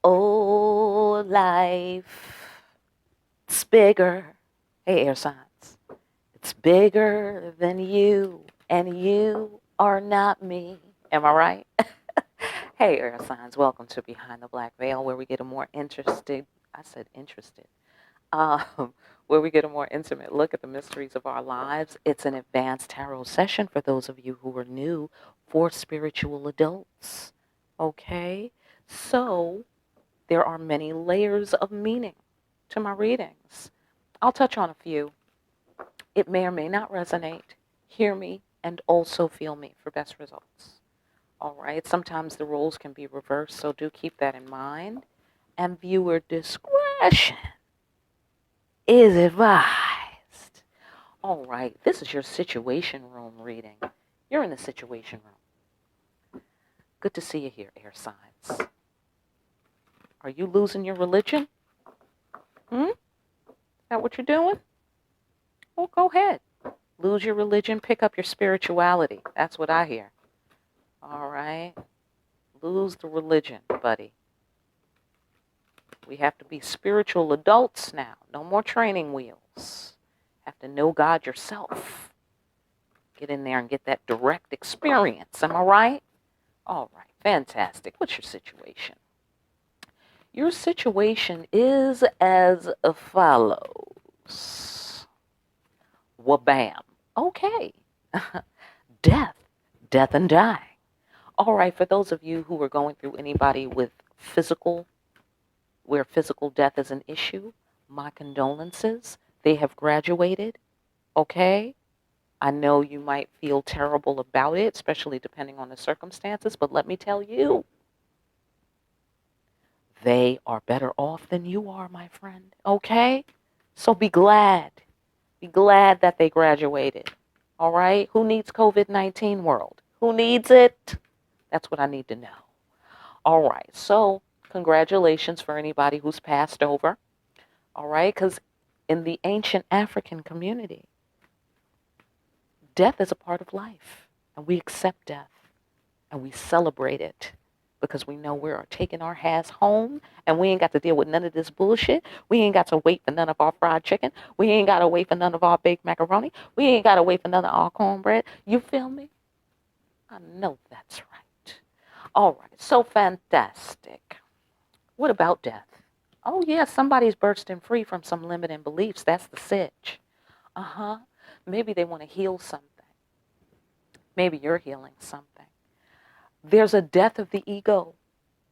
Oh, life, it's bigger. Hey, air signs. It's bigger than you, and you are not me. Am I right? Hey, air signs. Welcome to Behind the Black Veil, where we get a more interested, I said interested, um, where we get a more intimate look at the mysteries of our lives. It's an advanced tarot session for those of you who are new, for spiritual adults. Okay? So, there are many layers of meaning to my readings. I'll touch on a few. It may or may not resonate. Hear me and also feel me for best results. All right, sometimes the roles can be reversed, so do keep that in mind. And viewer discretion is advised. All right, this is your situation room reading. You're in the situation room. Good to see you here, air signs. Are you losing your religion? Is that what you're doing? Well, go ahead. Lose your religion, pick up your spirituality. That's what I hear. All right? Lose the religion, buddy. We have to be spiritual adults now. No more training wheels. Have to know God yourself. Get in there and get that direct experience. Am I right? All right. Fantastic. What's your situation? Your situation is as follows. Wabam. Okay. Death. Death and dying. All right, for those of you who are going through anybody with where physical death is an issue, my condolences. They have graduated, okay? I know you might feel terrible about it, especially depending on the circumstances, but let me tell you, they are better off than you are, my friend, okay? So be glad. Be glad that they graduated, all right? Who needs COVID-19 world? Who needs it? That's what I need to know. All right, so congratulations for anybody who's passed over. All right, because in the ancient African community, death is a part of life, and we accept death and we celebrate it because we know we're taking our ass home and we ain't got to deal with none of this bullshit. We ain't got to wait for none of our fried chicken. We ain't got to wait for none of our baked macaroni. We ain't got to wait for none of our cornbread. You feel me? I know that's right. All right, so fantastic. What about death? Oh, yeah, somebody's bursting free from some limiting beliefs. That's the sitch. Maybe they want to heal something. Maybe you're healing something. There's a death of the ego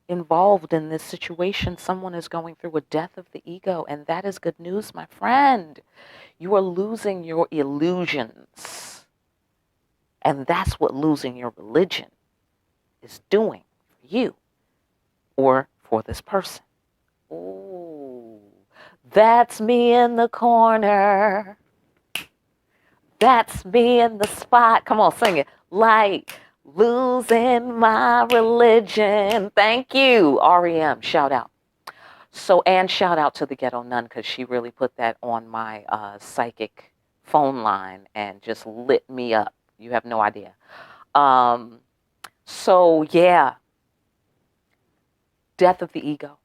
involved in this situation. Someone is going through a death of the ego, and that is good news, my friend. You are losing your illusions. And that's what losing your religion is doing for you or for this person. Ooh, that's me in the corner. That's me in the spot. Come on, sing it. Like losing my religion. Thank you, REM. Shout out. So, and shout out to the Ghetto Nun because she really put that on my psychic phone line and just lit me up. You have no idea. So, yeah. Death of the ego.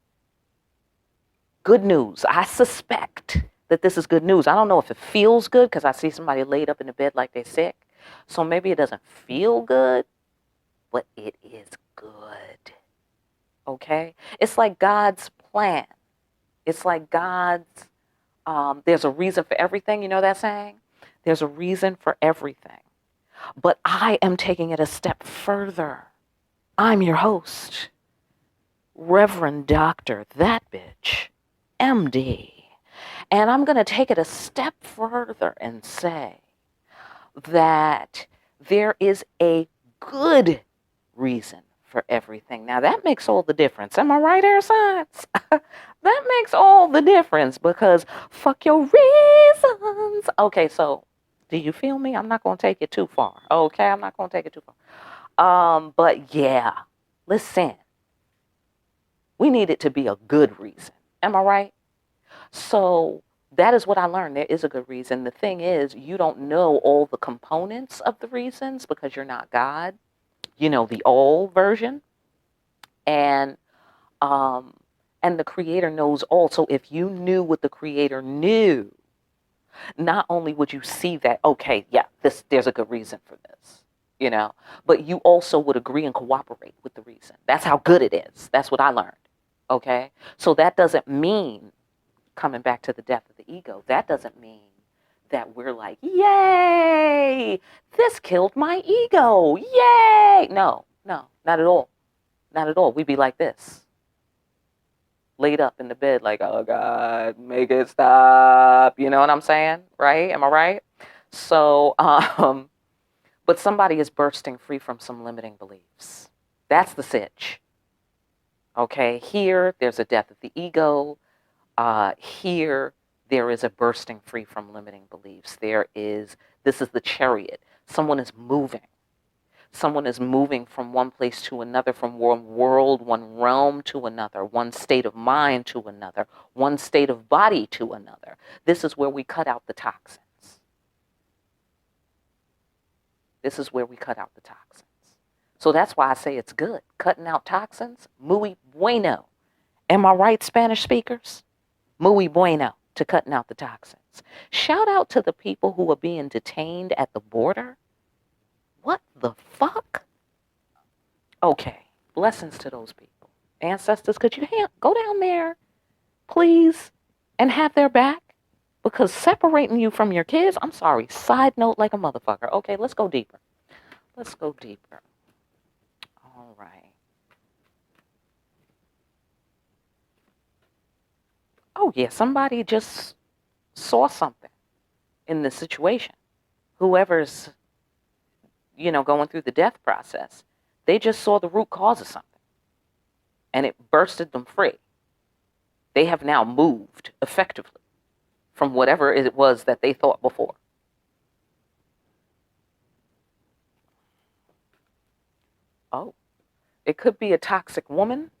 Good news. I suspect that this is good news. I don't know if it feels good because I see somebody laid up in the bed like they're sick. So maybe it doesn't feel good, but it is good. Okay? It's like God's plan. It's like God's, there's a reason for everything. You know that saying? There's a reason for everything. But I am taking it a step further. I'm your host, Reverend Dr. That Bitch, MD. And I'm going to take it a step further and say that there is a good reason for everything. Now, that makes all the difference. Am I right, air signs? That makes all the difference because fuck your reasons. Okay, so do you feel me? I'm not going to take it too far. Okay, I'm not going to take it too far. But yeah, listen. We need it to be a good reason. Am I right? So that is what I learned. There is a good reason. The thing is, you don't know all the components of the reasons because you're not God. You know, the all version. And um and the creator knows all. So if you knew what the creator knew, not only would you see that, okay, yeah, there's a good reason for this, you know, but you also would agree and cooperate with the reason. That's how good it is. That's what I learned. Okay. So that doesn't mean, coming back to the death of the ego, that doesn't mean that we're like, yay, this killed my ego. Yay. No, no, not at all. Not at all. We'd be like this, laid up in the bed, like, oh God, make it stop. You know what I'm saying? Right? Am I right? So, but somebody is bursting free from some limiting beliefs. That's the sitch. Okay. Here, there's a death of the ego. Here, there is a bursting free from limiting beliefs. This is the chariot. Someone is moving. Someone is moving from one place to another, from one world, one realm to another, one state of mind to another, one state of body to another. This is where we cut out the toxins. This is where we cut out the toxins. So that's why I say it's good. Cutting out toxins, muy bueno. Am I right, Spanish speakers? Muy bueno to cutting out the toxins. Shout out to the people who are being detained at the border. What the fuck? Okay, blessings to those people. Ancestors, could you go down there, please, and have their back? Because separating you from your kids, I'm sorry, side note like a motherfucker. Okay, let's go deeper. Let's go deeper. All right. Oh, yeah, somebody just saw something in this situation. Whoever's, going through the death process, they just saw the root cause of something. And it bursted them free. They have now moved effectively from whatever it was that they thought before. Oh, it could be a toxic woman.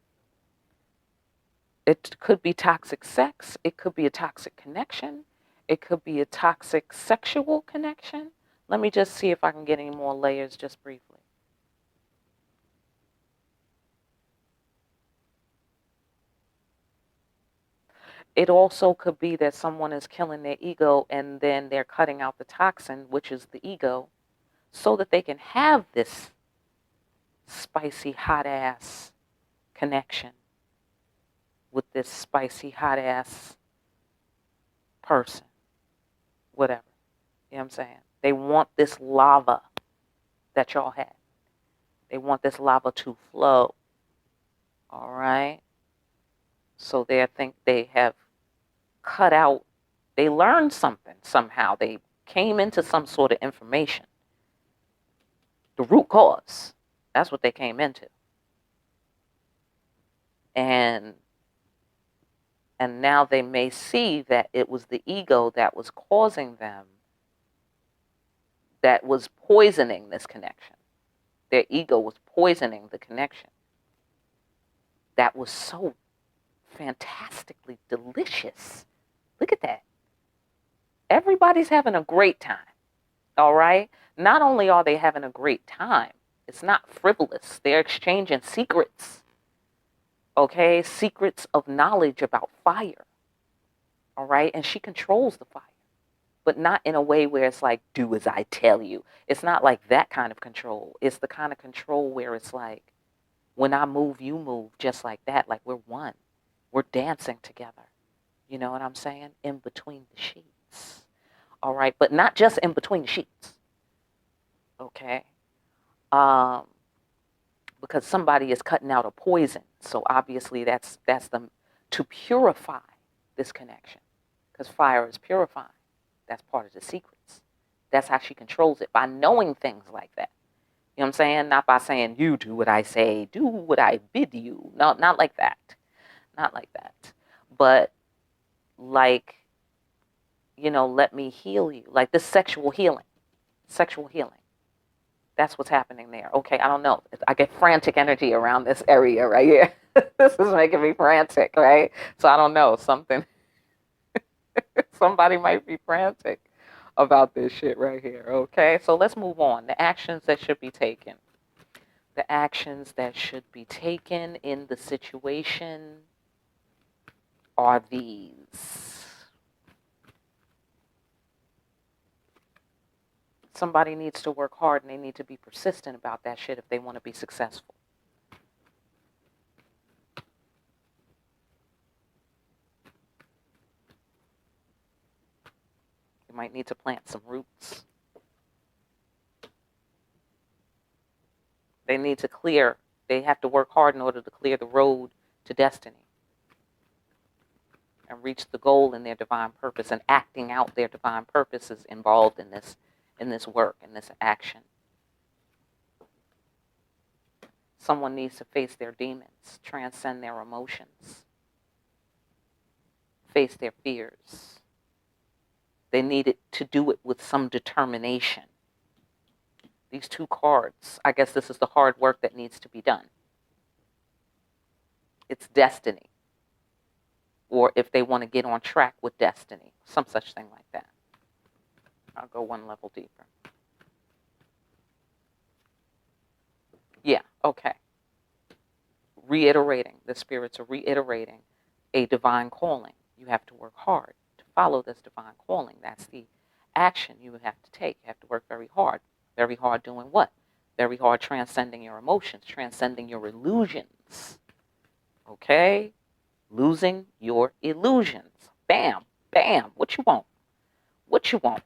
It could be toxic sex. It could be a toxic connection. It could be a toxic sexual connection. Let me just see if I can get any more layers just briefly. It also could be that someone is killing their ego and then they're cutting out the toxin, which is the ego, so that they can have this spicy, hot ass connection with this spicy, hot ass person. Whatever. You know what I'm saying? They want this lava that y'all had. They want this lava to flow. All right? So they think they have cut out, they learned something somehow. They came into some sort of information. The root cause. That's what they came into. And now they may see that it was the ego that was causing them, that was poisoning this connection. Their ego was poisoning the connection. That was so fantastically delicious. Look at that. Everybody's having a great time. All right? Not only are they having a great time, it's not frivolous. They're exchanging secrets. Okay? Secrets of knowledge about fire. All right? And she controls the fire. But not in a way where it's like, do as I tell you. It's not like that kind of control. It's the kind of control where it's like, when I move, you move, just like that. Like we're one. We're dancing together. You know what I'm saying? In between the sheets. All right? But not just in between the sheets. Okay? Because somebody is cutting out a poison. So obviously that's them to purify this connection. Because fire is purifying. That's part of the secrets. That's how she controls it, by knowing things like that. You know what I'm saying? Not by saying, you do what I say, do what I bid you. No, not like that. Not like that. But like, let me heal you. Like this sexual healing. Sexual healing. That's what's happening there. Okay, I don't know. I get frantic energy around this area right here. This is making me frantic, right? So I don't know. Something Somebody might be frantic about this shit right here. Okay, so let's move on. The actions that should be taken. The actions that should be taken in the situation are these. Somebody needs to work hard and they need to be persistent about that shit if they want to be successful. They might need to plant some roots. They need to clear, they have to work hard in order to clear the road to destiny and reach the goal in their divine purpose, and acting out their divine purpose is involved in this work, in this action. Someone needs to face their demons, transcend their emotions, face their fears. They need to do it with some determination. These two cards, I guess this is the hard work that needs to be done. It's destiny. Or if they want to get on track with destiny, some such thing like that. I'll go one level deeper. Yeah, okay. Reiterating, the spirits are reiterating a divine calling. You have to work hard to follow this divine calling. That's the action you have to take. You have to work very hard. Very hard doing what? Very hard transcending your emotions, transcending your illusions. Okay? Losing your illusions. Bam, bam. What you want? What you want?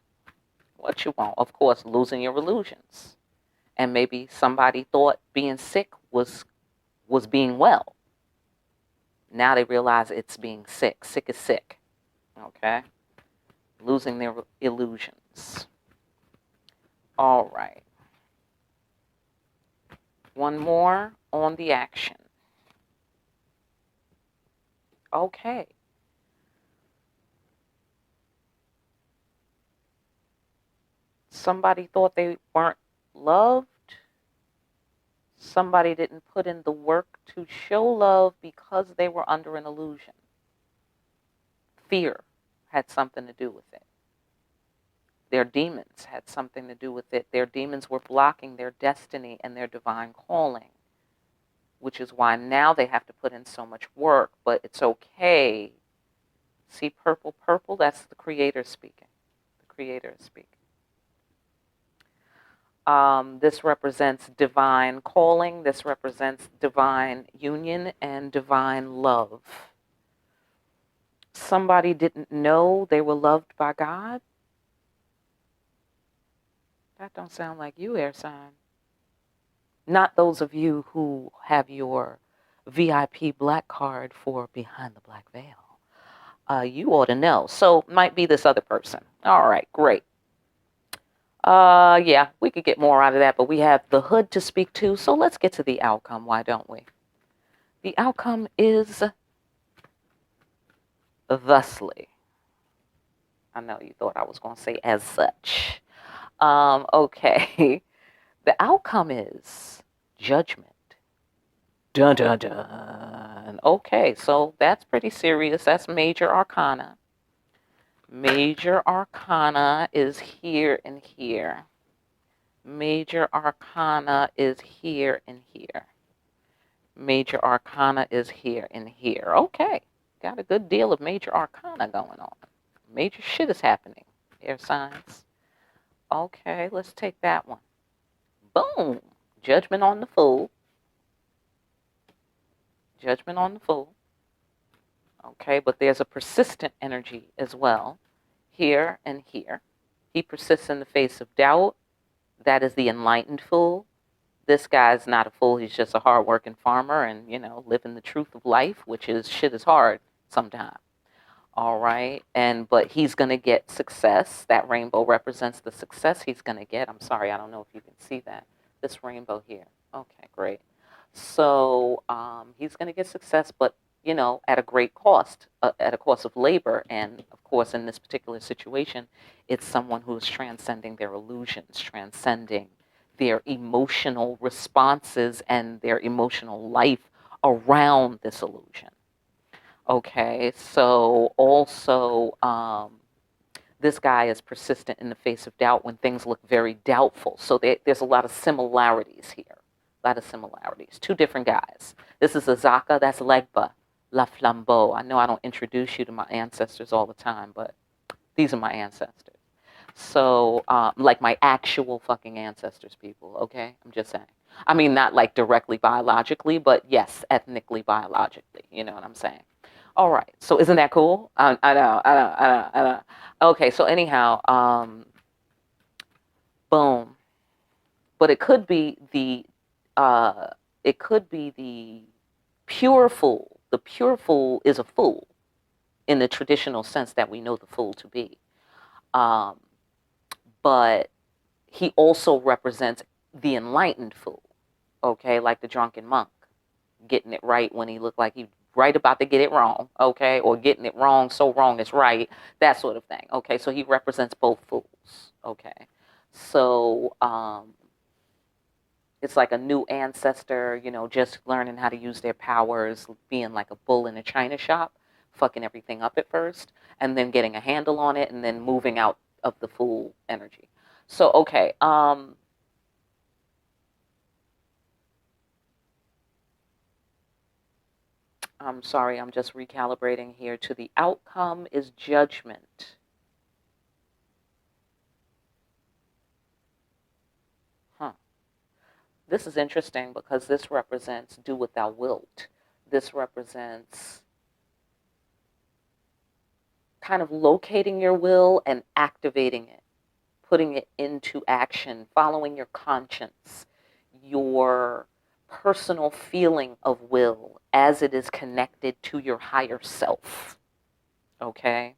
What you want? Of course, losing your illusions. And maybe somebody thought being sick was being well. Now they realize it's being sick. Sick is sick. Okay? Losing their illusions. All right. One more on the action. Okay. Somebody thought they weren't loved. Somebody didn't put in the work to show love because they were under an illusion. Fear had something to do with it. Their demons had something to do with it. Their demons were blocking their destiny and their divine calling, which is why now they have to put in so much work, but it's okay. See purple, purple? That's the Creator speaking. The Creator is speaking. This represents divine calling. This represents divine union and divine love. Somebody didn't know they were loved by God. That don't sound like you, air sign. Not those of you who have your VIP black card for Behind the Black Veil. You ought to know. So might be this other person. All right, great. Yeah, we could get more out of that, but we have the hood to speak to, so let's get to the outcome, why don't we? The outcome is thusly. I know you thought I was going to say as such. Okay. The outcome is judgment. Dun, dun, dun. Okay, so that's pretty serious. That's major arcana. Major arcana is here and here. Major arcana is here and here. Major arcana is here and here. Okay, got a good deal of major arcana going on. Major shit is happening, air signs. Okay, let's take that one. Boom. Judgment on the fool. Judgment on the fool. Okay, but there's a persistent energy as well, here and here. He persists in the face of doubt. That is the enlightened fool. This guy's not a fool. He's just a hardworking farmer and, living the truth of life, which is shit is hard sometimes. All right. But he's going to get success. That rainbow represents the success he's going to get. I'm sorry, I don't know if you can see that. This rainbow here. Okay, great. So he's going to get success, but, at a great cost, at a cost of labor. And, of course, in this particular situation, it's someone who is transcending their illusions, transcending their emotional responses and their emotional life around this illusion. Okay, so also This guy is persistent in the face of doubt when things look very doubtful. So there's a lot of similarities here. A lot of similarities. Two different guys. This is Azaka, that's Legba, La Flambeau. I know I don't introduce you to my ancestors all the time, but these are my ancestors. So, like my actual fucking ancestors, people, okay? I'm just saying. I mean, not like directly biologically, but yes, ethnically, biologically. You know what I'm saying? All right. So isn't that cool? I know. Okay. So anyhow, boom. But it could be the pure fool. The pure fool is a fool in the traditional sense that we know the fool to be. But he also represents the enlightened fool. Okay, like the drunken monk, getting it right when he looked like he right about to get it wrong, okay, or getting it wrong so wrong it's right, that sort of thing. Okay, so he represents both fools. Okay, so it's like a new ancestor, you know, just learning how to use their powers, being like a bull in a china shop, fucking everything up at first, and then getting a handle on it, and then moving out of the fool energy. So okay, I'm sorry, I'm just recalibrating here to the outcome is judgment. Huh. This is interesting because this represents do what thou wilt. This represents kind of locating your will and activating it, putting it into action, following your conscience, your personal feeling of will as it is connected to your higher self. Okay?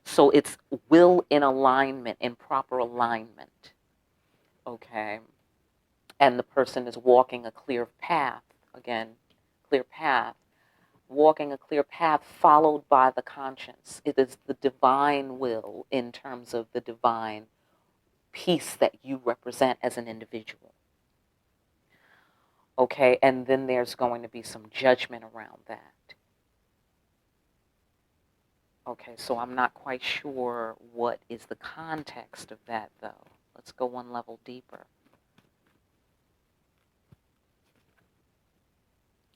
So it's will in alignment, in proper alignment. Okay? And the person is walking a clear path. Again, clear path. Walking a clear path followed by the conscience. It is the divine will in terms of the divine peace that you represent as an individual. Okay, and then there's going to be some judgment around that. Okay, so I'm not quite sure what is the context of that, though. Let's go one level deeper.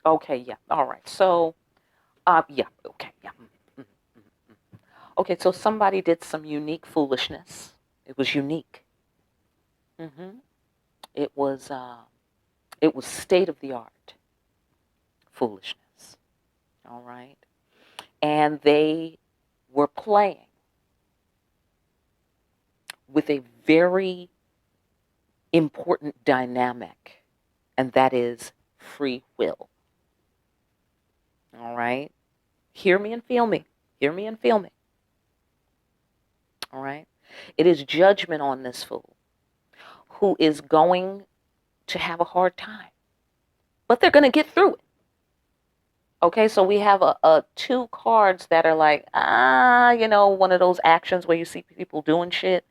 Okay, yeah, all right. So, yeah, okay, yeah. Okay, so somebody did some unique foolishness. It was unique. Mm-hmm. It was, it was state of the art foolishness. All right, and they were playing with a very important dynamic, and that is free will. All right? Hear me and feel me. Hear me and feel me. All right? It is judgment on this fool who is going to have a hard time, but they're going to get through it. Okay, so we have a two cards that are like, you know, one of those actions where you see people doing shit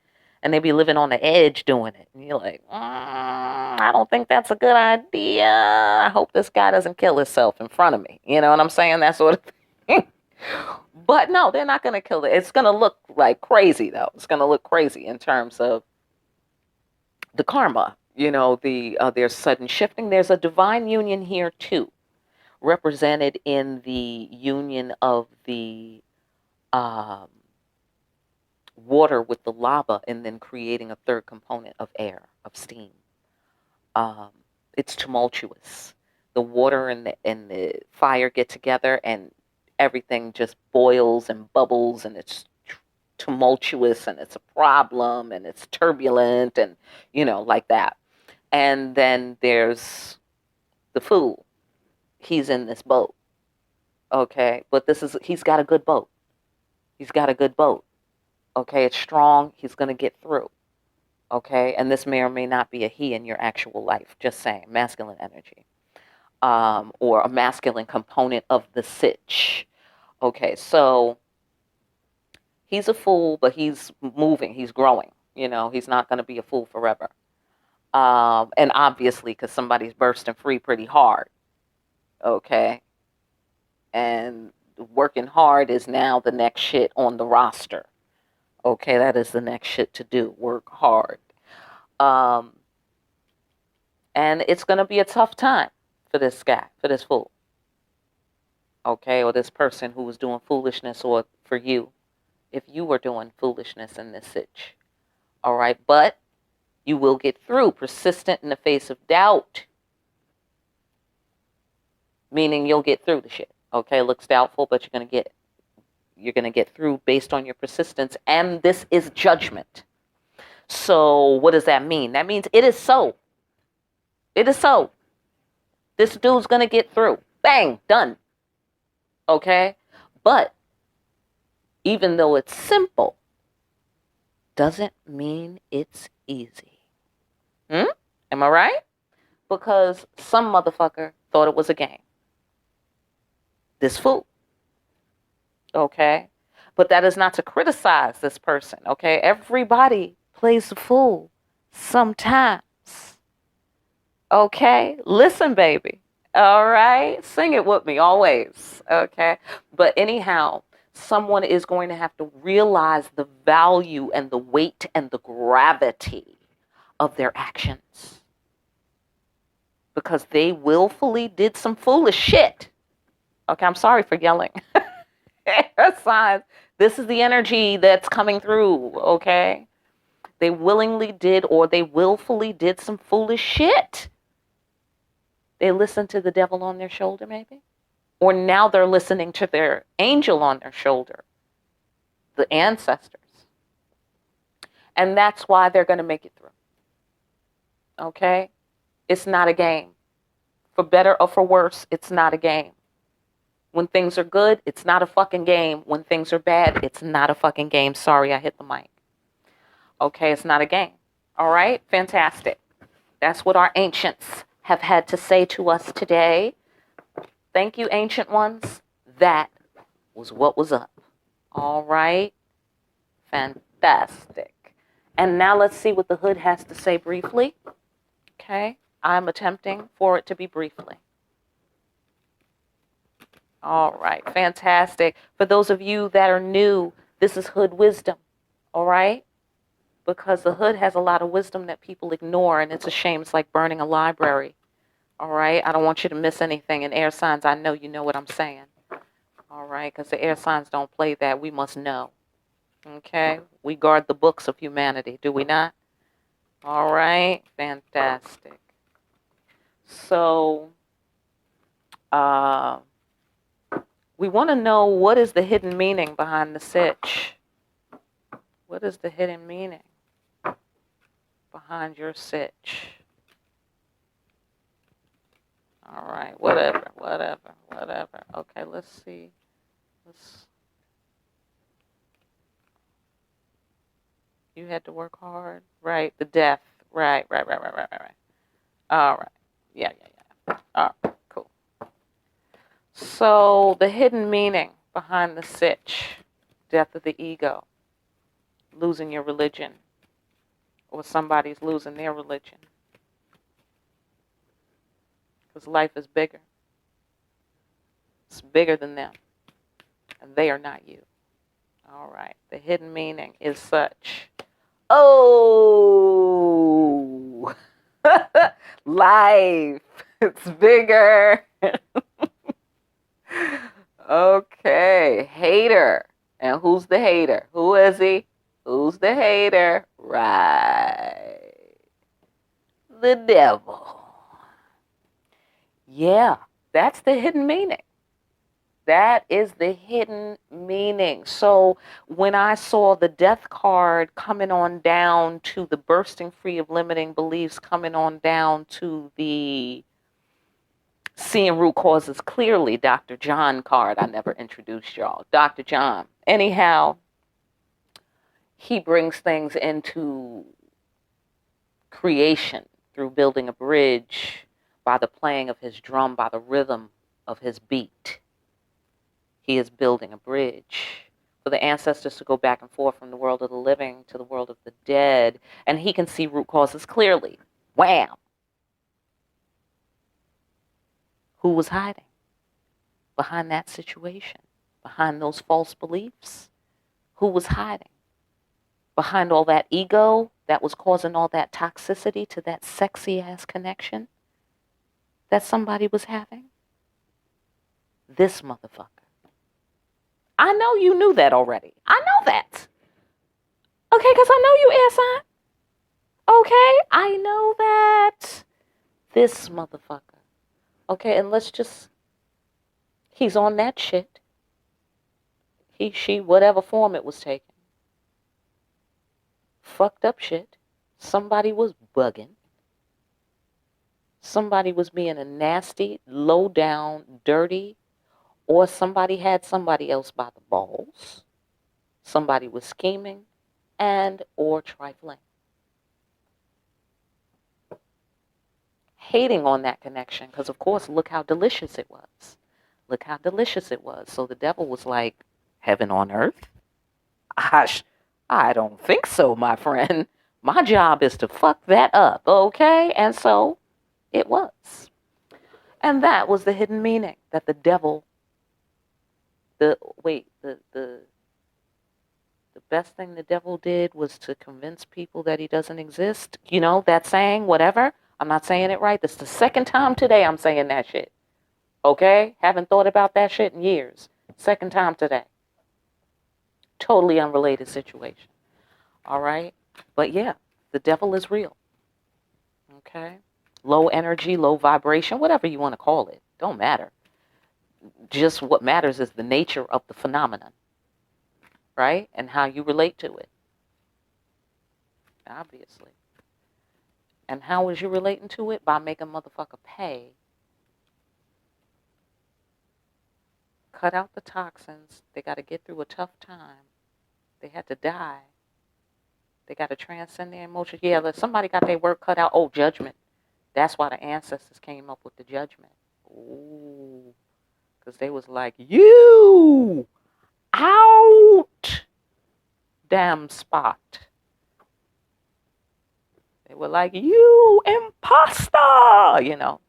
and they be living on the edge doing it. And you're like, I don't think that's a good idea. I hope this guy doesn't kill himself in front of me. You know what I'm saying? That sort of thing. But no, they're not going to kill it. It's going to look like crazy, though. It's going to look crazy in terms of the karma. You know, there's sudden shifting. There's a divine union here, too, represented in the union of the um, water with the lava and then creating a third component of air, of steam. Um, it's tumultuous. The water and the fire get together and everything just boils and bubbles and it's tumultuous and it's a problem and it's turbulent and, you know, like that. And then there's the fool. He's in this boat. Okay. But he's got a good boat. He's got a good boat. Okay. It's strong. He's going to get through. Okay. And this may or may not be a he in your actual life. Just saying, masculine energy. Or a masculine component of the sitch. Okay. So he's a fool, but he's moving. He's growing. You know, he's not going to be a fool forever. And obviously, because somebody's bursting free pretty hard. Okay. And working hard is now the next shit on the roster. Okay, that is the next shit to do. Work hard. Um, and it's going to be a tough time for this guy, for this fool. Okay, or this person who was doing foolishness, or for you, if you were doing foolishness in this sitch. All right, but you will get through. Persistent in the face of doubt, meaning you'll get through the shit. Okay, looks doubtful, but you're going to get it. You're going to get through based on your persistence, and this is judgment. So what does that mean? That means it is so. It is so. This dude's going to get through. Bang, done. Okay? But even though it's simple, doesn't mean it's easy. Am I right? Because some motherfucker thought it was a game. This fool. Okay? But that is not to criticize this person. Okay? Everybody plays the fool sometimes. Okay? Listen, baby. All right? Sing it with me always. Okay? But anyhow, someone is going to have to realize the value and the weight and the gravity of their actions. Because they willfully did some foolish shit. Okay, I'm sorry for yelling. Air signs. This is the energy that's coming through, okay? They willingly did, or they willfully did some foolish shit. They listened to the devil on their shoulder, maybe? Or now they're listening to their angel on their shoulder, the ancestors. And that's why they're going to make it through. Okay? It's not a game. For better or for worse, it's not a game. When things are good, it's not a fucking game. When things are bad, it's not a fucking game. Sorry, I hit the mic. Okay, it's not a game. All right? Fantastic. That's what our ancients have had to say to us today. Thank you, ancient ones. That was what was up. All right? Fantastic. And now let's see what the hood has to say briefly. Okay? I'm attempting for it to be briefly. All right. Fantastic. For those of you that are new, this is hood wisdom. All right? Because the hood has a lot of wisdom that people ignore, and it's a shame. It's like burning a library. All right? I don't want you to miss anything. And air signs, I know you know what I'm saying. All right? Because the air signs don't play that. We must know. Okay? We guard the books of humanity, do we not? All right? Fantastic. So, we want to know, what is the hidden meaning behind the sitch? What is the hidden meaning behind your sitch? All right, whatever. Okay, let's see. You had to work hard, right? The death, right. All right, yeah. All right, cool. So the hidden meaning behind the sitch, death of the ego, losing your religion, or somebody's losing their religion. Because life is bigger. It's bigger than them. And they are not you. All right. The hidden meaning is such. Oh, life. It's bigger. Okay. Hater. And who's the hater? Who is he? Who's the hater? Right. The devil. Yeah, that's the hidden meaning. That is the hidden meaning. So when I saw the death card coming on down to the bursting free of limiting beliefs, coming on down to the seeing root causes clearly, Dr. John card, I never introduced y'all. Dr. John. Anyhow, he brings things into creation through building a bridge, by the playing of his drum, by the rhythm of his beat. He is building a bridge for the ancestors to go back and forth from the world of the living to the world of the dead. And he can see root causes clearly. Wham! Who was hiding behind that situation? Behind those false beliefs? Who was hiding? behind all that ego that was causing all that toxicity to that sexy ass connection that somebody was having? This motherfucker. I know you knew that already. I know that. Okay, because I know you, air sign. Okay, I know that. This motherfucker. Okay, and let's just, he's on that shit. He, she, whatever form it was taking. Fucked up shit. Somebody was bugging. Somebody was being a nasty, low down, dirty, or somebody had somebody else by the balls. Somebody was scheming and or trifling. Hating on that connection, because of course, look how delicious it was. Look how delicious it was. So the devil was like, heaven on earth? I don't think so, my friend. My job is to fuck that up, okay? And so it was. And that was the hidden meaning that the devil, the best thing the devil did was to convince people that he doesn't exist. You know, that saying, whatever. I'm not saying it right. This is the second time today I'm saying that shit. Okay? Haven't thought about that shit in years. Second time today. Totally unrelated situation. All right? But yeah, the devil is real. Okay? Low energy, low vibration, whatever you want to call it. Don't matter. Just what matters is the nature of the phenomenon. Right? And how you relate to it. Obviously. And how is you relating to it? By making a motherfucker pay. Cut out the toxins. They got to get through a tough time. They had to die. They got to transcend their emotions. Yeah, somebody got their work cut out. Oh, judgment. That's why the ancestors came up with the judgment. Ooh. Because they was like, you out. Damn spot. They were like, you imposter, you know.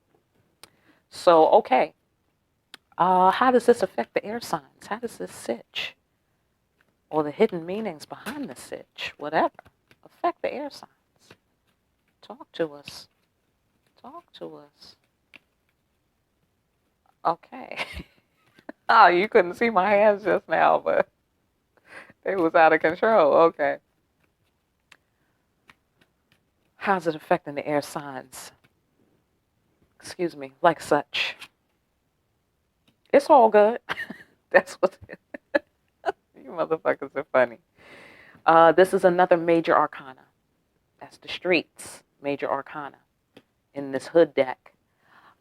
So, okay. How does this affect the air signs? How does this sitch, or the hidden meanings behind the sitch, whatever, affect the air signs? Talk to us. Talk to us. Okay. Oh, you couldn't see my hands just now, but they was out of control. Okay. How's it affecting the air signs? Excuse me, like such. It's all good. That's what you motherfuckers are funny. This is another major arcana. That's the streets, major arcana in this hood deck.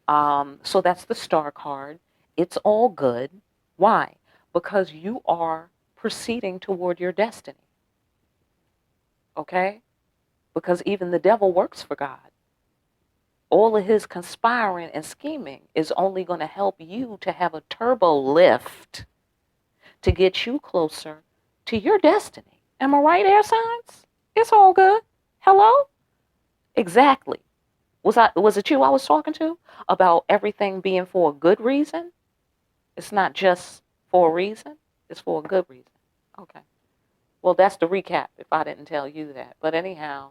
So that's the star card. It's all good. Why? Because you are proceeding toward your destiny. Okay? Because even the devil works for God. All of his conspiring and scheming is only going to help you to have a turbo lift to get you closer to your destiny. Am I right, air signs? It's all good. Hello? Exactly. Was it you I was talking to about everything being for a good reason? It's not just for a reason. It's for a good reason. Okay. Well, that's the recap if I didn't tell you that. But anyhow,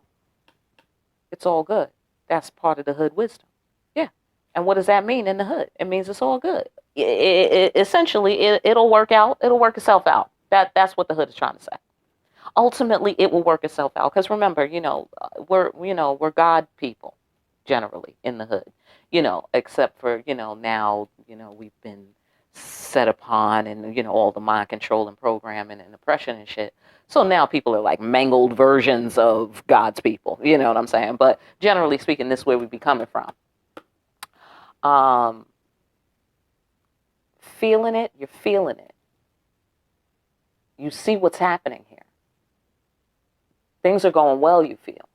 it's all good. That's part of the hood wisdom. Yeah. And what does that mean in the hood? It means it's all good. Essentially, it'll work out. It'll work itself out. That's what the hood is trying to say. Ultimately, it will work itself out. Because remember, we're God people, generally, in the hood. Except for, now, we've been set upon and, all the mind control and programming and oppression and shit. So now people are like mangled versions of God's people. You know what I'm saying? But generally speaking, this is where we be coming from. Feeling it, you're feeling it. You see what's happening here. Things are going well, you feel.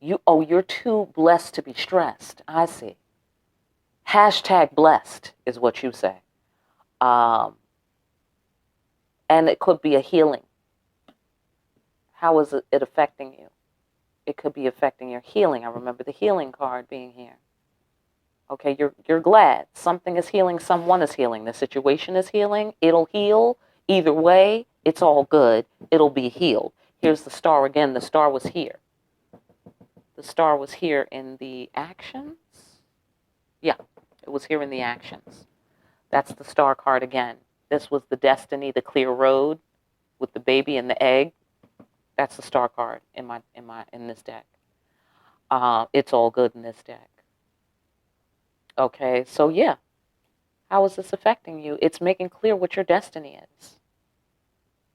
You're too blessed to be stressed. I see. Hashtag blessed is what you say. And it could be a healing. How is it affecting you? It could be affecting your healing. I remember the healing card being here. Okay, you're glad. Something is healing, someone is healing. The situation is healing. It'll heal. Either way, it's all good. It'll be healed. Here's the star again. The star was here. The star was here in the actions. Yeah, it was here in the actions. That's the star card again. This was the destiny, the clear road with the baby and the egg. That's the star card in this deck. It's all good in this deck. Okay, so yeah, how is this affecting you? It's making clear what your destiny is.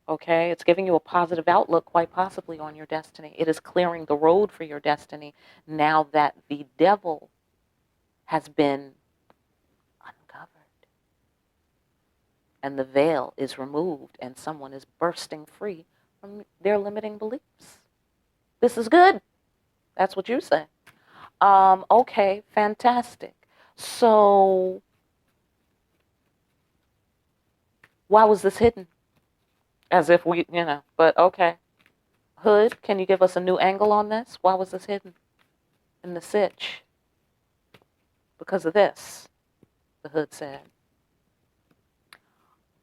Okay, it's giving you a positive outlook, quite possibly, on your destiny. It is clearing the road for your destiny now that the devil has been uncovered and the veil is removed and someone is bursting free from their limiting beliefs. This is good. That's what you say. Okay, fantastic. So, why was this hidden? As if we, but okay. Hood, can you give us a new angle on this? Why was this hidden in the sitch? Because of this, the Hood said.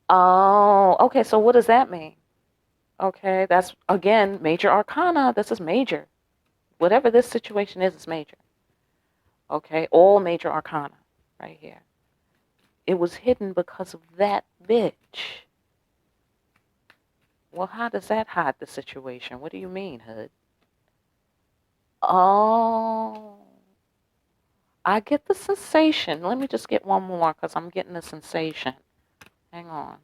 Oh, okay, so what does that mean? Okay, that's, again, major arcana. This is major. Whatever this situation is, it's major. Okay, all major arcana right here. It was hidden because of that bitch. Well, how does that hide the situation? What do you mean, Hood? Oh, I get the sensation. Let me just get one more because I'm getting the sensation. Hang on.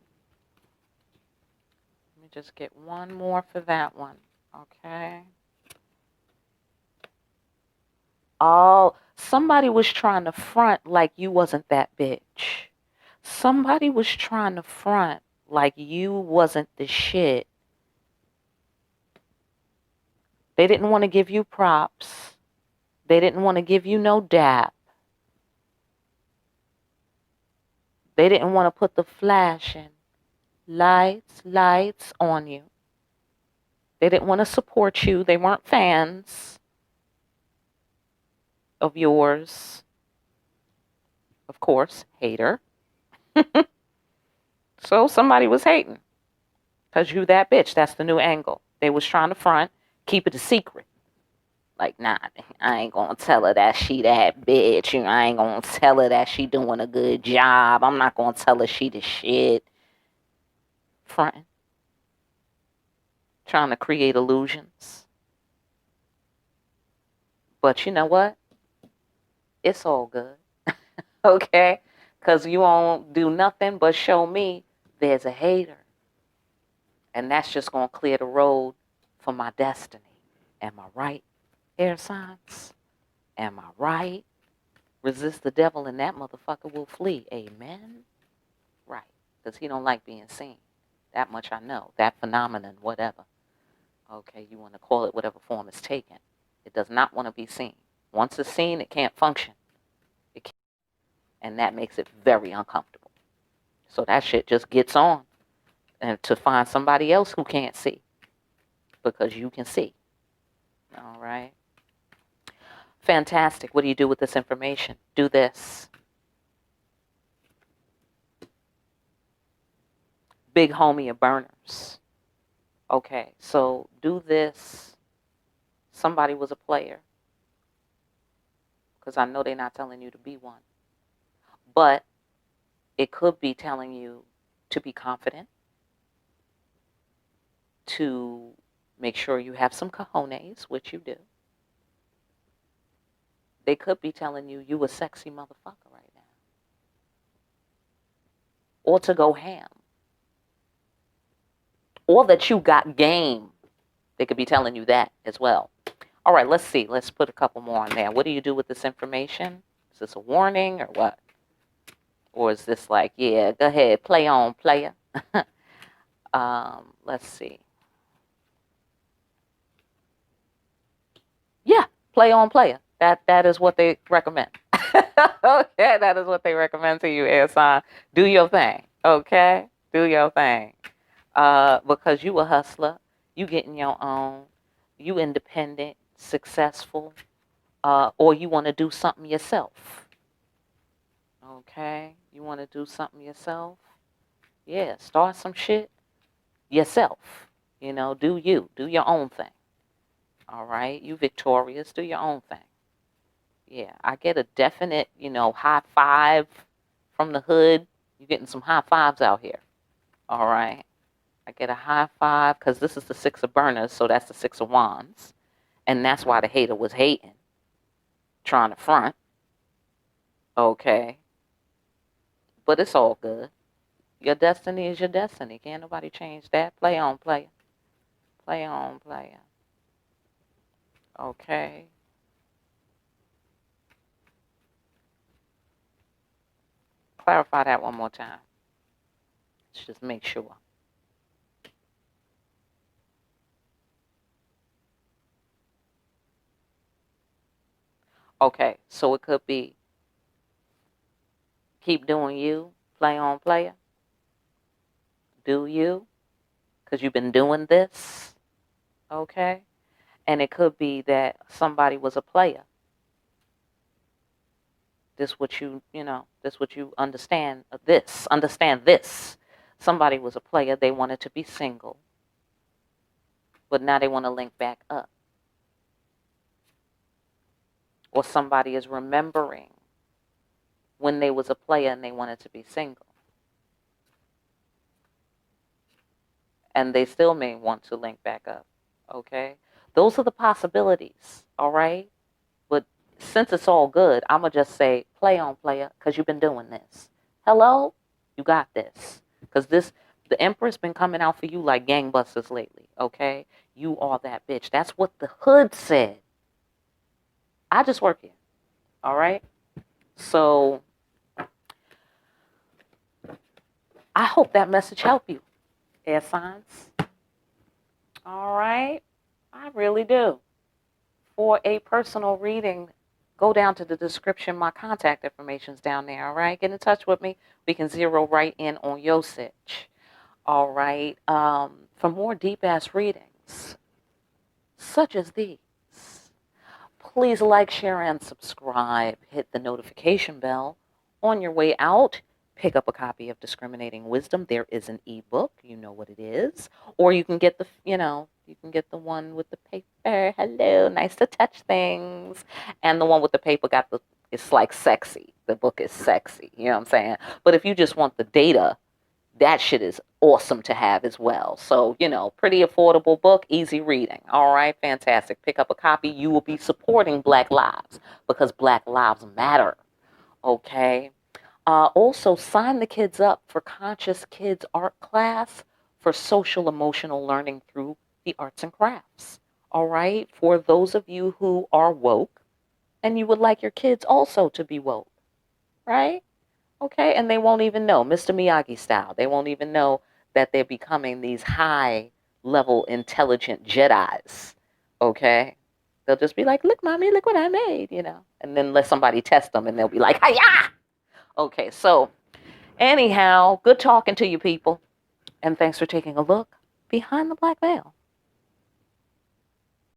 Let me just get one more for that one. Okay. Oh, somebody was trying to front like you wasn't that bitch. Somebody was trying to front like you wasn't the shit. They didn't want to give you props. They didn't want to give you no dap. They didn't want to put the flashing lights on you. They didn't want to support you. They weren't fans of yours. Of course, hater. So somebody was hating because you that bitch. That's the new angle. They was trying to front, keep it a secret. Like, nah, I ain't gonna tell her that she that bitch. I ain't gonna tell her that she doing a good job. I'm not gonna tell her she the shit. Fronting. Trying to create illusions. But you know what? It's all good. Okay? Because you won't do nothing but show me there's a hater. And that's just going to clear the road for my destiny. Am I right, air signs? Am I right? Resist the devil and that motherfucker will flee. Amen? Right. Because he don't like being seen. That much I know. That phenomenon, whatever. Okay, you want to call it whatever form it's taken. It does not want to be seen. Once it's seen, it can't function. It can't. And that makes it very uncomfortable. So that shit just gets on. And to find somebody else who can't see. Because you can see. All right. Fantastic. What do you do with this information? Do this. Big homie of burners. Okay, so do this. Somebody was a player. Because I know they're not telling you to be one. But it could be telling you to be confident. To make sure you have some cojones, which you do. They could be telling you you a sexy motherfucker right now. Or to go ham. Or that you got game. They could be telling you that as well. All right, let's see. Let's put a couple more on there. What do you do with this information? Is this a warning or what? Or is this like, yeah, go ahead, play on, player? Let's see. Yeah, play on, player. That is what they recommend. Okay, that is what they recommend to you, air sign. Do your thing, okay? Do your thing. Because you a hustler, you getting your own, you independent, successful, or you want to do something yourself. Okay, you want to do something yourself? Yeah, start some shit yourself. You know, do you. Do your own thing. All right? You victorious. Do your own thing. Yeah, I get a definite, high five from the hood. You're getting some high fives out here. All right? I get a high five because this is the six of burners, so that's the six of wands. And that's why the hater was hating, trying to front. Okay? But it's all good. Your destiny is your destiny. Can't nobody change that. Play on, player. Play on, player. Okay? Clarify that one more time. Let's just make sure. Okay, so it could be keep doing you, play on, player. Do you, because you've been doing this. Okay? And it could be that somebody was a player. This what this what you understand of this. Understand this. Somebody was a player. They wanted to be single. But now they want to link back up. Or somebody is remembering when they was a player and they wanted to be single. And they still may want to link back up. Okay? Those are the possibilities. All right? But since it's all good, I'm going to just say, play on, player, because you've been doing this. Hello? You got this. Because the Emperor's been coming out for you like gangbusters lately, okay? You are that bitch. That's what the hood said. I just work here, all right? So I hope that message helped you, air signs. All right? I really do. For a personal reading, go down to the description. My contact information's down there, all right? Get in touch with me. We can zero right in on your sitch. All right. For more deep-ass readings, such as these, please like, share, and subscribe. Hit the notification bell. On your way out, pick up a copy of Discriminating Wisdom. There is an ebook. You know what it is. Or you can get the one with the paper. Hello, nice to touch things. And the one with the paper it's like sexy. The book is sexy. You know what I'm saying? But if you just want the data, that shit is awesome to have as well. So, pretty affordable book, easy reading. All right, fantastic. Pick up a copy. You will be supporting Black lives because Black lives matter. Okay. Also, sign the kids up for Conscious Kids Art Class for social emotional learning through the arts and crafts. All right. For those of you who are woke and you would like your kids also to be woke, right? Okay, and they won't even know, Mr. Miyagi style. They won't even know that they're becoming these high level intelligent Jedis. Okay? They'll just be like, look, mommy, look what I made, And then let somebody test them and they'll be like, hi-ya! Okay, so anyhow, good talking to you people. And thanks for taking a look behind the black veil.